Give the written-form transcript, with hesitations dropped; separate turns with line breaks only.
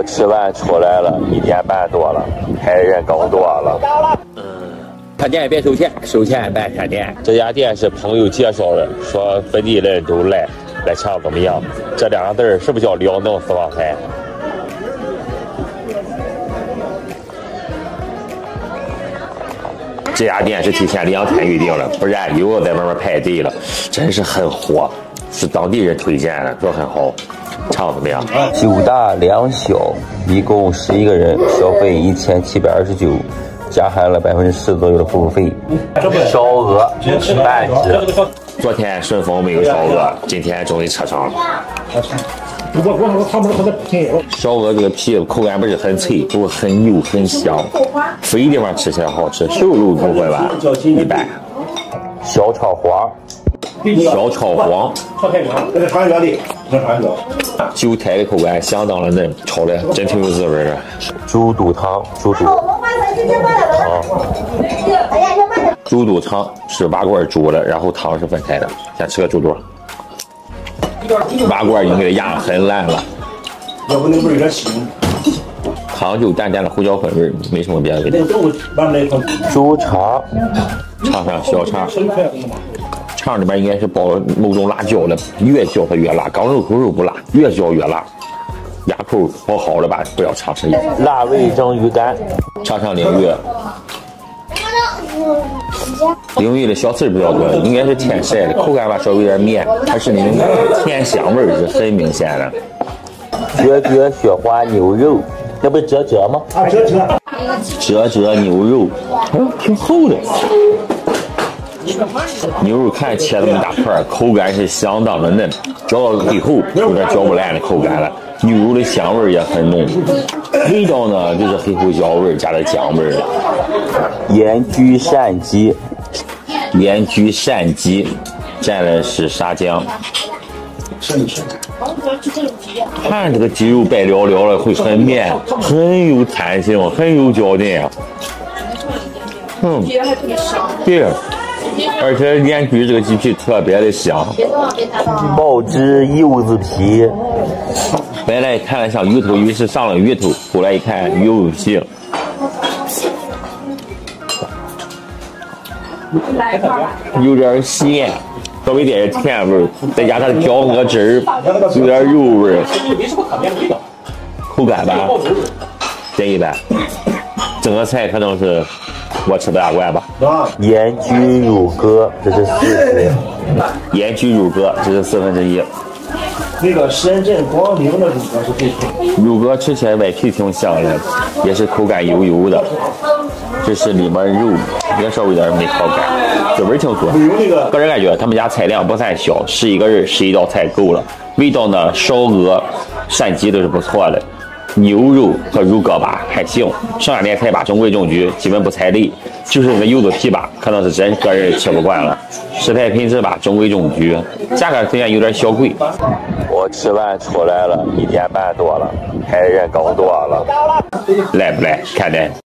我吃完出来了，1点半多了，还人更多了。
开店也别收钱，收钱别开店。
这家店是朋友介绍的，说本地人都来尝怎么样？这2个字是不是叫辽宁私房菜？这家店是提前2天预定了，不然又要在外面排队了，真是很火，是当地人推荐的，说很好。尝怎么样？9大2小，一共11个人，消费1729，加含了10%左右的服务费。烧鹅半只，昨天顺丰没有烧鹅，今天终于吃上了。烧鹅这个皮口感不是很脆，不过很油很香，肥地方吃起来好吃，瘦肉不会吧？一般。小炒黄，韭菜的口感相当的嫩，炒的真挺有滋味的。猪肚汤，猪肚汤是瓦罐煮的，然后汤是分开的。先吃个猪肚，瓦罐已经给它压得很烂了，要不那味有点腥。汤就淡淡的胡椒粉味，没什么别的味道。猪肠，尝尝小肠。肠里边应该是包了某种辣椒的，越嚼它越辣，刚入口不辣，越嚼越辣，牙口好好的吧，不要尝试。辣味蒸鱼干，尝尝鲮鱼。鲮鱼的小刺比较多，应该是天晒的，口感吧稍微有点绵，它是那种甜香味是很明显的。啫雪花牛肉，那不是啫吗？啫牛肉，挺厚的。牛肉看切这么大块，口感是相当的嫩，嚼到最后有点嚼不烂的口感了。牛肉的香味也很浓，味道呢就是黑胡椒味加的姜味的。盐焗鳝鸡，蘸的是沙姜。看这个鸡肉白寥寥的，会很绵，很有弹性，很有嚼劲啊。对。而且鲶鱼这个鸡皮特别的香，爆汁柚子皮。本来看了像鱼头，于是上了鱼头，后来一看柚子皮，有点咸，稍微点甜味，再加上椒鹅汁儿，有点肉味，口感吧，真一般。整个菜可能是我吃不大惯吧。盐焗乳鸽，这是40，盐焗乳鸽这是1/4。那个深圳光明的乳鸽是最脆，乳鸽吃起来外皮挺香的，也是口感油油的。这是里面肉也稍微有点没烤干，这味儿挺足。个人感觉他们家菜量不算小，11个人11道菜够了。味道呢，烧鹅、鳝鸡都是不错的。牛肉和乳鸽吧还行，剩下点菜吧中规中矩，基本不踩雷。就是那个柚子皮吧，可能是真个人吃不惯了。食材品质吧中规中矩，价格虽然有点小贵。我吃完出来了，1点半多了，还人更多了。来不来？看来。